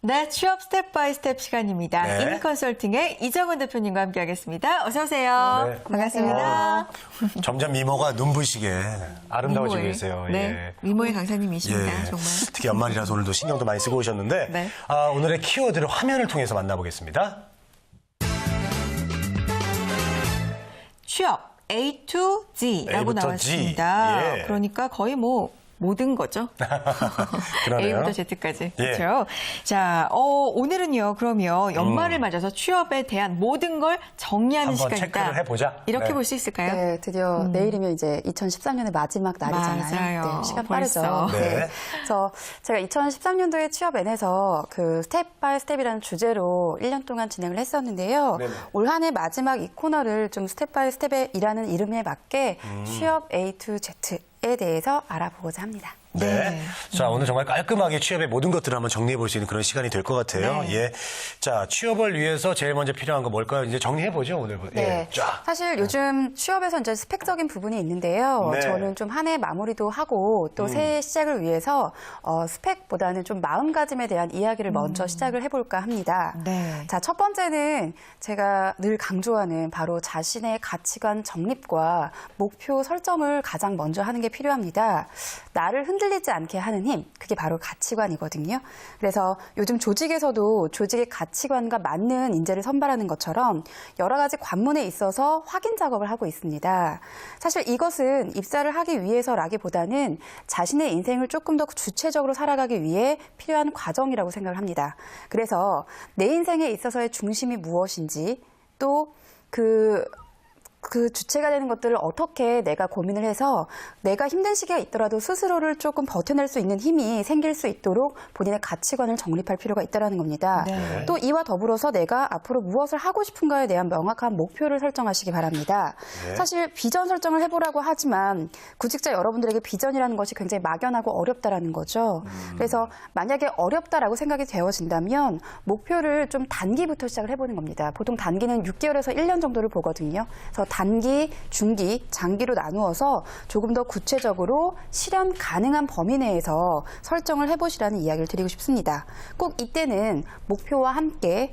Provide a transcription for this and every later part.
네, 취업 스텝 바이 스텝 시간입니다. 네. 인컨설팅의 이정은 대표님과 함께하겠습니다. 어서 오세요. 네. 반갑습니다. 점점 미모가 눈부시게 아름다워지고 미모의, 계세요. 네, 예. 미모의 강사님이십니다. 예. 정말. 특히 연말이라서 오늘도 신경도 많이 쓰고 오셨는데 네. 오늘의 키워드를 화면을 통해서 만나보겠습니다. 취업 A to G라고 A부터 나왔습니다. G. 예. 그러니까 거의 모든 거죠. 그러네요. A부터 Z까지. 예. 그렇죠. 자, 오늘은요. 그러면 연말을 맞아서 취업에 대한 모든 걸 정리하는 한번 시간이다. 체크를 해보자. 이렇게 네. 볼 수 있을까요? 네, 드디어 내일이면 이제 2013년의 마지막 날이잖아요. 맞아요. 네, 시간 벌써. 빠르죠. 네. 그래서 제가 2013년도에 취업 N에서 그 스텝 바이 스텝이라는 주제로 1년 동안 진행을 했었는데요. 네네. 올 한 해 마지막 이 코너를 좀 스텝 바이 스텝이라는 이름에 맞게 취업 A to Z에 대해서 알아보고자 합니다. 네. 네. 자, 오늘 정말 깔끔하게 취업의 모든 것들을 한번 정리해 볼 수 있는 그런 시간이 될 것 같아요. 네. 예. 자, 취업을 위해서 제일 먼저 필요한 거 뭘까요? 이제 정리해 보죠, 오늘. 네. 예. 쫙. 사실 요즘 취업에서 이제 스펙적인 부분이 있는데요. 네. 저는 좀 한 해 마무리도 하고 또 새해 시작을 위해서 스펙보다는 좀 마음가짐에 대한 이야기를 먼저 시작을 해볼까 합니다. 네. 자, 첫 번째는 제가 늘 강조하는 바로 자신의 가치관 정립과 목표 설정을 가장 먼저 하는 게 필요합니다. 나를 흔들리지 않게 하는 힘, 그게 바로 가치관이거든요. 그래서 요즘 조직에서도 조직의 가치관과 맞는 인재를 선발하는 것처럼 여러 가지 관문에 있어서 확인 작업을 하고 있습니다. 사실 이것은 입사를 하기 위해서라기보다는 자신의 인생을 조금 더 주체적으로 살아가기 위해 필요한 과정이라고 생각을 합니다. 그래서 내 인생에 있어서의 중심이 무엇인지 또 그 주체가 되는 것들을 어떻게 내가 고민을 해서 내가 힘든 시기가 있더라도 스스로를 조금 버텨낼 수 있는 힘이 생길 수 있도록 본인의 가치관을 정립할 필요가 있다는 겁니다. 네. 또 이와 더불어서 내가 앞으로 무엇을 하고 싶은가에 대한 명확한 목표를 설정하시기 바랍니다. 네. 사실 비전 설정을 해보라고 하지만 구직자 여러분들에게 비전이라는 것이 굉장히 막연하고 어렵다라는 거죠. 그래서 만약에 어렵다라고 생각이 되어진다면 목표를 좀 단기부터 시작을 해보는 겁니다. 보통 단기는 6개월에서 1년 정도를 보거든요. 그래서 단기, 중기, 장기로 나누어서 조금 더 구체적으로 실현 가능한 범위 내에서 설정을 해보시라는 이야기를 드리고 싶습니다. 꼭 이때는 목표와 함께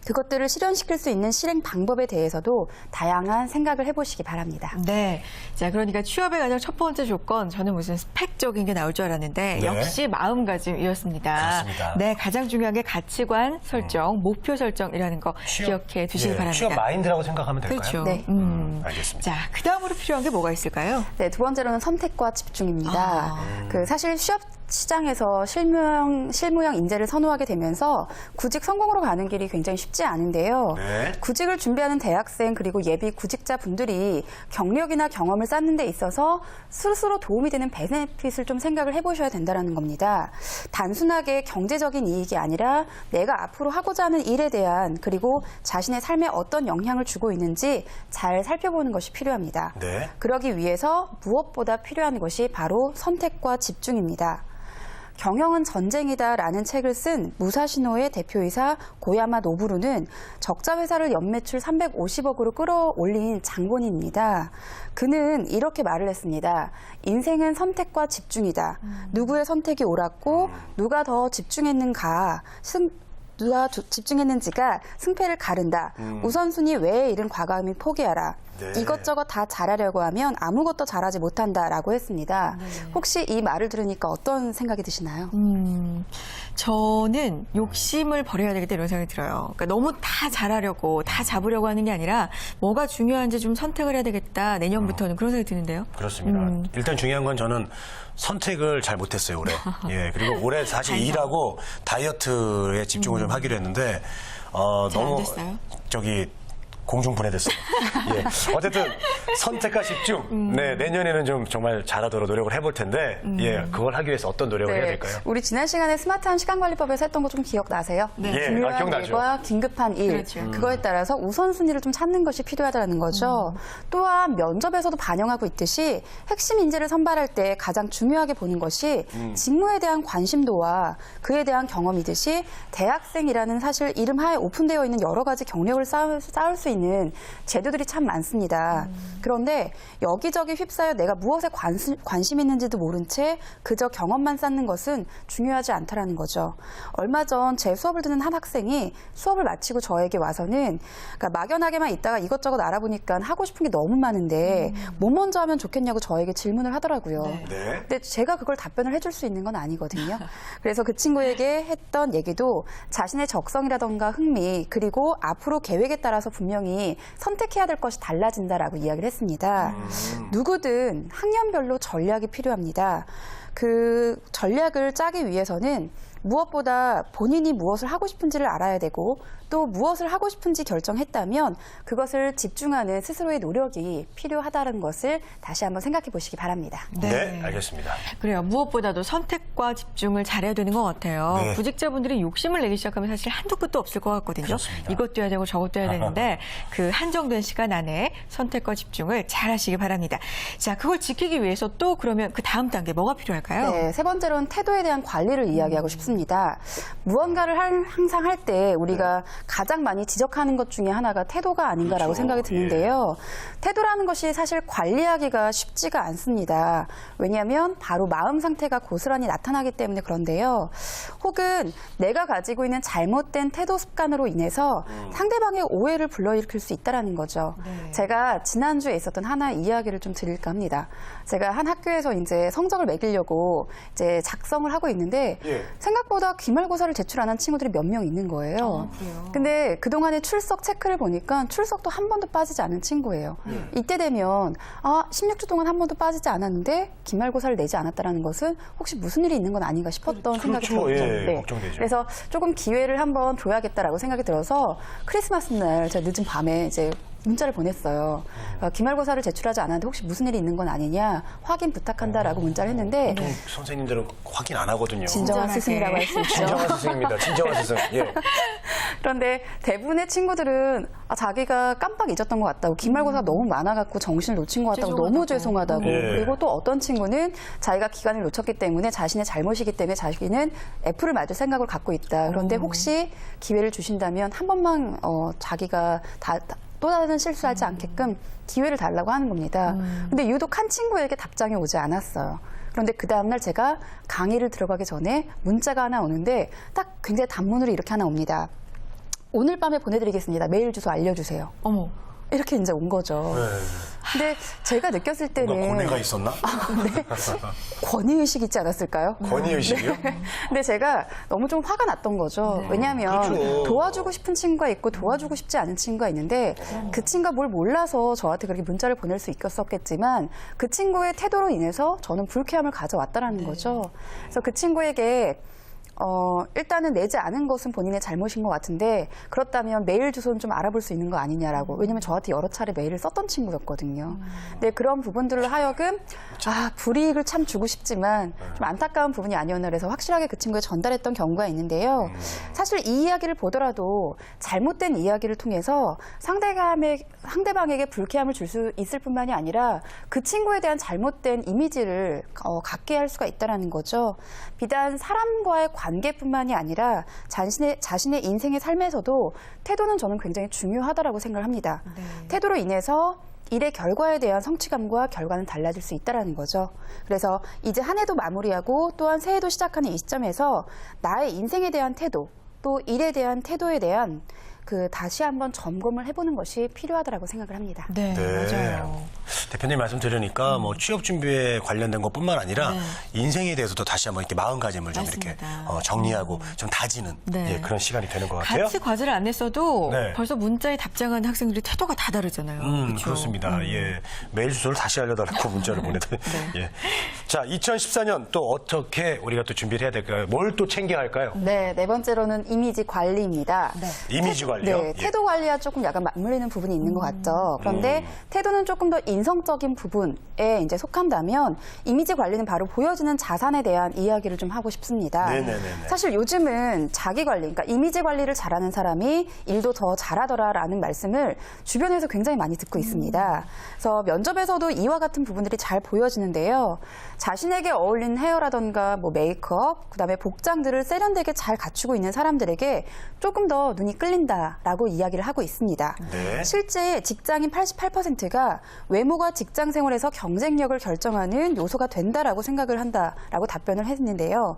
그것들을 실현시킬 수 있는 실행 방법에 대해서도 다양한 생각을 해보시기 바랍니다. 네. 자, 그러니까 취업의 가장 첫 번째 조건, 저는 무슨 스펙적인 게 나올 줄 알았는데, 네. 역시 마음가짐이었습니다. 그렇습니다. 네, 가장 중요한 게 가치관 설정, 목표 설정이라는 거 기억해 두시기 예, 바랍니다. 취업 마인드라고 생각하면 될까요? 그렇죠. 네. 알겠습니다. 자, 그 다음으로 필요한 게 뭐가 있을까요? 네, 두 번째로는 선택과 집중입니다. 사실 취업 시장에서 실무형 인재를 선호하게 되면서 구직 성공으로 가는 길이 굉장히 쉽지 않은데요. 네. 구직을 준비하는 대학생 그리고 예비 구직자 분들이 경력이나 경험을 쌓는 데 있어서 스스로 도움이 되는 베네핏을 좀 생각을 해보셔야 된다는 겁니다. 단순하게 경제적인 이익이 아니라 내가 앞으로 하고자 하는 일에 대한 그리고 자신의 삶에 어떤 영향을 주고 있는지 잘 살펴보는 것이 필요합니다. 네. 그러기 위해서 무엇보다 필요한 것이 바로 선택과 집중입니다. 경영은 전쟁이다라는 책을 쓴 무사시노의 대표이사 고야마 노부루는 적자 회사를 연매출 350억으로 끌어올린 장본인입니다. 그는 이렇게 말을 했습니다. 인생은 선택과 집중이다. 누구의 선택이 옳았고 누가 더 집중했는지가 승패를 가른다. 우선순위 외의 일은 과감히 포기하라. 네. 이것저것 다 잘하려고 하면 아무것도 잘하지 못한다라고 했습니다. 혹시 이 말을 들으니까 어떤 생각이 드시나요? 저는 욕심을 버려야 되겠다 이런 생각이 들어요. 그러니까 너무 다 잘하려고, 다 잡으려고 하는 게 아니라 뭐가 중요한지 좀 선택을 해야 되겠다. 내년부터는 그런 생각이 드는데요. 그렇습니다. 일단 중요한 건 저는 선택을 잘 못했어요, 올해. 예, 그리고 올해 사실 일하고 다이어트에 집중을 좀 하기로 했는데, 잘안 너무, 됐어요? 공중 분해됐어요. 예. 어쨌든 선택과 집중. 네, 내년에는 좀 정말 잘하도록 노력을 해볼 텐데, 예, 그걸 하기 위해서 어떤 노력을 해야 될까요? 우리 지난 시간에 스마트한 시간관리법에서 했던 거 좀 기억나세요? 네. 예, 중요한 기억나죠. 일과 긴급한 일. 그렇죠. 그거에 따라서 우선순위를 좀 찾는 것이 필요하다는 거죠. 또한 면접에서도 반영하고 있듯이 핵심 인재를 선발할 때 가장 중요하게 보는 것이 직무에 대한 관심도와 그에 대한 경험이듯이 대학생이라는 사실 이름 하에 오픈되어 있는 여러 가지 경력을 쌓을 수 있는 있는 제도들이 참 많습니다. 그런데 여기저기 휩싸여 내가 무엇에 관심 있는지도 모른 채 그저 경험만 쌓는 것은 중요하지 않다라는 거죠. 얼마 전 제 수업을 듣는 한 학생이 수업을 마치고 저에게 와서는 그러니까 막연하게만 있다가 이것저것 알아보니까 하고 싶은 게 너무 많은데 뭐 먼저 하면 좋겠냐고 저에게 질문을 하더라고요. 네. 네. 근데 제가 그걸 답변을 해줄 수 있는 건 아니거든요. 그래서 그 친구에게 했던 얘기도 자신의 적성이라던가 흥미 그리고 앞으로 계획에 따라서 분명히 선택해야 될 것이 달라진다라고 이야기를 했습니다. 누구든 학년별로 전략이 필요합니다. 그 전략을 짜기 위해서는 무엇보다 본인이 무엇을 하고 싶은지를 알아야 되고 또 무엇을 하고 싶은지 결정했다면 그것을 집중하는 스스로의 노력이 필요하다는 것을 다시 한번 생각해 보시기 바랍니다. 네, 알겠습니다. 그래요. 무엇보다도 선택과 집중을 잘해야 되는 것 같아요. 네. 구직자분들이 욕심을 내기 시작하면 사실 한두 끝도 없을 것 같거든요. 그렇습니다. 이것도 해야 되고 저것도 해야 되는데 그 한정된 시간 안에 선택과 집중을 잘 하시기 바랍니다. 자, 그걸 지키기 위해서 또 그러면 그 다음 단계 뭐가 필요할까요? 네, 세 번째로는 태도에 대한 관리를 이야기하고 싶습니다. 무언가를 항상 할 때 우리가 가장 많이 지적하는 것 중에 하나가 태도가 아닌가라고 그렇죠. 생각이 드는데요. 태도라는 것이 사실 관리하기가 쉽지가 않습니다. 왜냐하면 바로 마음 상태가 고스란히 나타나기 때문에 그런데요. 혹은 내가 가지고 있는 잘못된 태도 습관으로 인해서 상대방의 오해를 불러일으킬 수 있다는 거죠. 네. 제가 지난주에 있었던 하나의 이야기를 좀 드릴까 합니다. 제가 한 학교에서 이제 성적을 매기려고 이제 작성을 하고 있는데 예. 생각보다 기말고사를 제출 안 한 친구들이 몇 명 있는 거예요. 그래요? 근데 그동안의 출석 체크를 보니까 출석도 한 번도 빠지지 않은 친구예요. 이때 되면 16주 동안 한 번도 빠지지 않았는데 기말고사를 내지 않았다는 것은 혹시 무슨 일이 있는 건 아닌가 싶었던 생각이 그렇죠. 들었죠. 예, 걱정되죠. 그래서 조금 기회를 한번 줘야겠다라고 생각이 들어서 크리스마스 날 제가 늦은 밤에 이제 문자를 보냈어요. 기말고사를 제출하지 않았는데 혹시 무슨 일이 있는 건 아니냐 확인 부탁한다라고 문자를 했는데 보통 선생님들은 확인 안 하거든요. 진정한 친절하게. 스승이라고 할 수 있죠. 진정한 스승입니다. 진정한 스승. 예. 그런데 대부분의 친구들은 자기가 깜빡 잊었던 것 같다고 기말고사가 너무 많아갖고 정신을 놓친 것 같다고 너무 죄송하다고 예. 그리고 또 어떤 친구는 자기가 기간을 놓쳤기 때문에 자신의 잘못이기 때문에 자기는 F를 맞을 생각을 갖고 있다. 그런데 혹시 기회를 주신다면 한 번만 자기가 또 다른 실수하지 않게끔 기회를 달라고 하는 겁니다. 근데 유독 한 친구에게 답장이 오지 않았어요. 그런데 그 다음날 제가 강의를 들어가기 전에 문자가 하나 오는데 딱 굉장히 단문으로 이렇게 하나 옵니다. 오늘 밤에 보내드리겠습니다. 메일 주소 알려주세요. 어머. 이렇게 이제 온 거죠. 네. 근데 제가 느꼈을 뭔가 때는 고뇌가 있었나? 권위의식이 있지 않았을까요? 권위의식이요? 근데 제가 너무 좀 화가 났던 거죠. 왜냐하면 그렇죠. 도와주고 싶은 친구가 있고 도와주고 싶지 않은 친구가 있는데 그 친구가 뭘 몰라서 저한테 그렇게 문자를 보낼 수 있었겠지만 그 친구의 태도로 인해서 저는 불쾌함을 가져왔다라는 거죠. 그래서 그 친구에게 일단은 내지 않은 것은 본인의 잘못인 것 같은데 그렇다면 메일 주소는 좀 알아볼 수 있는 거 아니냐라고. 왜냐면 저한테 여러 차례 메일을 썼던 친구였거든요. 근데 그런 부분들로 하여금 불이익을 참 주고 싶지만 좀 안타까운 부분이 아니었나 그래서 확실하게 그 친구에 전달했던 경우가 있는데요. 사실 이 이야기를 보더라도 잘못된 이야기를 통해서 상대방에게 불쾌함을 줄 수 있을 뿐만이 아니라 그 친구에 대한 잘못된 이미지를 갖게 할 수가 있다는 거죠. 비단 사람과의 관계뿐만이 아니라 자신의 인생의 삶에서도 태도는 저는 굉장히 중요하다라고 생각을 합니다. 네. 태도로 인해서 일의 결과에 대한 성취감과 결과는 달라질 수 있다는 거죠. 그래서 이제 한 해도 마무리하고 또한 새해도 시작하는 이 시점에서 나의 인생에 대한 태도, 또 일에 대한 태도에 대한 다시 한번 점검을 해보는 것이 필요하다고 생각을 합니다. 네, 맞아요. 대표님 말씀 들으니까 뭐 취업 준비에 관련된 것뿐만 아니라 네. 인생에 대해서도 다시 한번 이렇게 마음가짐을 좀 이렇게 맞습니다. 정리하고 좀 다지는 네. 그런 시간이 되는 것 같아요. 같이 과제를 안 냈어도 네. 벌써 문자에 답장하는 학생들이 태도가 다 다르잖아요. 그렇죠? 그렇습니다. 예. 메일 주소를 다시 알려달라고 문자를 보내더니. 네. 예. 자, 2014년 또 어떻게 우리가 또 준비를 해야 될까요? 뭘 또 챙겨야 할까요? 네, 네 번째로는 이미지 관리입니다. 이미지 관리요? 네, 예. 태도 관리와 조금 약간 맞물리는 부분이 있는 것 같죠. 그런데 태도는 조금 더 인성적인 부분에 이제 속한다면 이미지 관리는 바로 보여지는 자산에 대한 이야기를 좀 하고 싶습니다. 네네네네. 사실 요즘은 자기 관리, 그러니까 이미지 관리를 잘하는 사람이 일도 더 잘하더라라는 말씀을 주변에서 굉장히 많이 듣고 있습니다. 그래서 면접에서도 이와 같은 부분들이 잘 보여지는데요. 자신에게 어울리는 헤어라던가 뭐 메이크업, 그다음에 복장들을 세련되게 잘 갖추고 있는 사람들에게 조금 더 눈이 끌린다. 아니다라고 이야기를 하고 있습니다. 네. 실제 직장인 88%가 외모가 직장 생활에서 경쟁력을 결정하는 요소가 된다라고 생각을 한다라고 답변을 했는데요.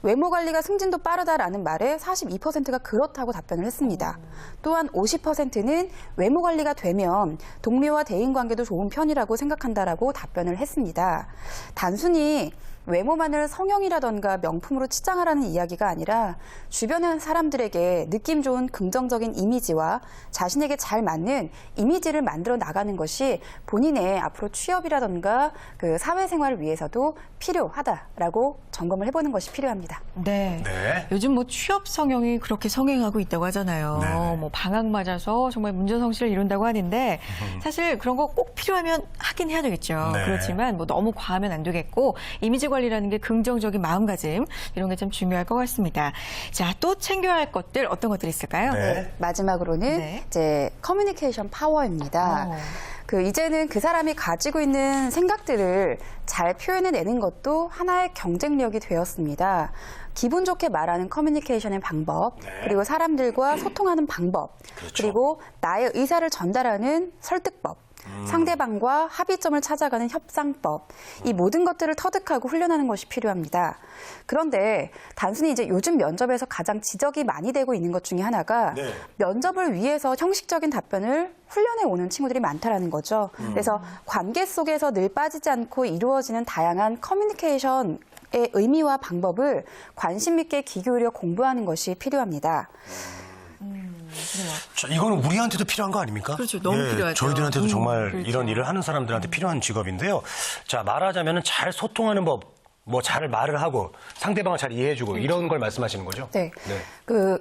외모 관리가 승진도 빠르다라는 말에 42%가 그렇다고 답변을 했습니다. 또한 50%는 외모 관리가 되면 동료와 대인 관계도 좋은 편이라고 생각한다라고 답변을 했습니다. 단순히 외모만을 성형이라던가 명품으로 치장하라는 이야기가 아니라 주변의 사람들에게 느낌 좋은 긍정적인 이미지와 자신에게 잘 맞는 이미지를 만들어 나가는 것이 본인의 앞으로 취업이라던가 그 사회생활을 위해서도 필요하다라고 점검을 해보는 것이 필요합니다. 네. 네. 요즘 뭐 취업 성형이 그렇게 성행하고 있다고 하잖아요. 네. 뭐 방학 맞아서 정말 문제성시를 이룬다고 하는데 사실 그런 거 꼭 필요하면 하긴 해야 되겠죠. 네. 그렇지만 뭐 너무 과하면 안 되겠고 이미지 관리라는 게 긍정적인 마음가짐 이런 게 참 중요할 것 같습니다. 자, 또 챙겨야 할 것들 어떤 것들이 있을까요? 네. 마지막으로는 네. 이제 커뮤니케이션 파워입니다. 이제는 그 사람이 가지고 있는 생각들을 잘 표현해내는 것도 하나의 경쟁력이 되었습니다. 기분 좋게 말하는 커뮤니케이션의 방법, 그리고 사람들과 소통하는 방법, 그렇죠. 그리고 나의 의사를 전달하는 설득법, 상대방과 합의점을 찾아가는 협상법, 이 모든 것들을 터득하고 훈련하는 것이 필요합니다. 그런데 단순히 이제 요즘 면접에서 가장 지적이 많이 되고 있는 것 중에 하나가 네. 면접을 위해서 형식적인 답변을 훈련해 오는 친구들이 많다라는 거죠. 그래서 관계 속에서 늘 빠지지 않고 이루어지는 다양한 커뮤니케이션의 의미와 방법을 관심 있게 귀 기울여 공부하는 것이 필요합니다. 자, 이거는 우리한테도 필요한 거 아닙니까? 그렇죠. 너무 필요하죠. 저희들한테도 정말 그렇죠. 이런 일을 하는 사람들한테 필요한 직업인데요. 자, 말하자면 잘 소통하는 법, 뭐 잘 말을 하고 상대방을 잘 이해해주고 이런 걸 말씀하시는 거죠? 네.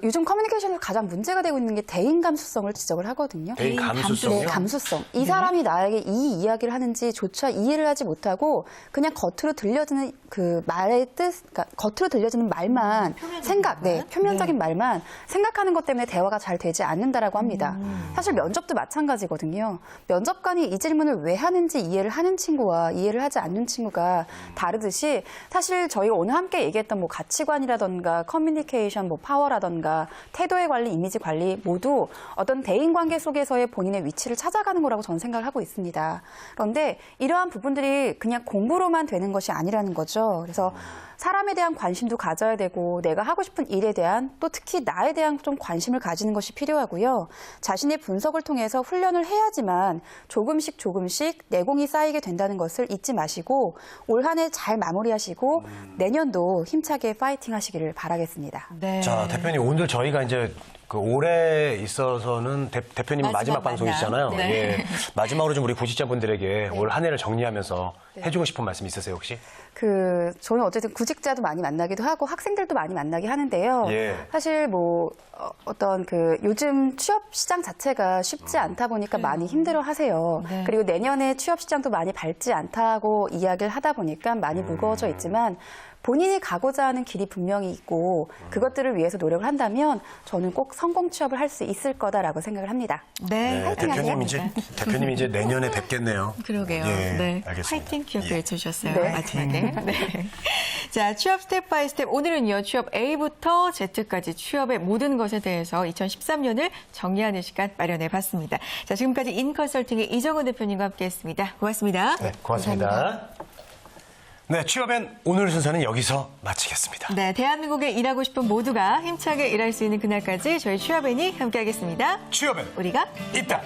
요즘 커뮤니케이션에서 가장 문제가 되고 있는 게 대인 감수성을 지적을 하고든요. 대인 감수성이요? 네, 감수성. 이 사람이 나에게 이 이야기를 하는지 조차 이해를 하지 못하고 그냥 겉으로 들려지는 그 말의 뜻, 그러니까 겉으로 들려지는 말만 표면적인 말만 생각하는 것 때문에 대화가 잘 되지 않는다라고 합니다. 사실 면접도 마찬가지거든요. 면접관이 이 질문을 왜 하는지 이해를 하는 친구와 이해를 하지 않는 친구가 다르듯이 사실 저희가 오늘 함께 얘기했던 뭐 가치관이라던가 커뮤니케이션, 뭐 파워라던가 태도의 관리, 이미지 관리 모두 어떤 대인관계 속에서의 본인의 위치를 찾아가는 거라고 저는 생각을 하고 있습니다. 그런데 이러한 부분들이 그냥 공부로만 되는 것이 아니라는 거죠. 그래서 사람에 대한 관심도 가져야 되고 내가 하고 싶은 일에 대한 또 특히 나에 대한 좀 관심을 가지는 것이 필요하고요. 자신의 분석을 통해서 훈련을 해야지만 조금씩 내공이 쌓이게 된다는 것을 잊지 마시고 올 한 해 잘 마무리하시고 내년도 힘차게 파이팅 하시기를 바라겠습니다. 네. 자, 대표님, 오늘 저희가 이제 그 올해 있어서는 대표님 마지막 마지막 방송이시잖아요. 만남. 네. 예. 마지막으로 좀 우리 구직자분들에게 올 한 해를 정리하면서 해주고 싶은 말씀 있으세요, 혹시? 저는 어쨌든 구직자도 많이 만나기도 하고 학생들도 많이 만나게 하는데요. 예. 사실 어떤 요즘 취업 시장 자체가 쉽지 않다 보니까 많이 힘들어 하세요. 네. 그리고 내년에 취업 시장도 많이 밝지 않다고 이야기를 하다 보니까 많이 무거워져 있지만 본인이 가고자 하는 길이 분명히 있고 그것들을 위해서 노력을 한다면 저는 꼭 성공 취업을 할 수 있을 거다라고 생각을 합니다. 네. 네, 대표님 이제 내년에 뵙겠네요. 그러게요. 예, 네. 알겠습니다. 화이팅 기억도 예. 외쳐주셨어요. 네. 마지막에. 네. 자, 취업 스텝 바이 스텝. 오늘은요, 취업 A부터 Z까지 취업의 모든 것에 대해서 2013년을 정리하는 시간 마련해 봤습니다. 자, 지금까지 인컨설팅의 이정은 대표님과 함께 했습니다. 고맙습니다. 네, 고맙습니다. 네, 취업엔 오늘 순서는 여기서 마치겠습니다. 네, 대한민국에 일하고 싶은 모두가 힘차게 일할 수 있는 그날까지 저희 취업엔이 함께하겠습니다. 취업엔 우리가 있다.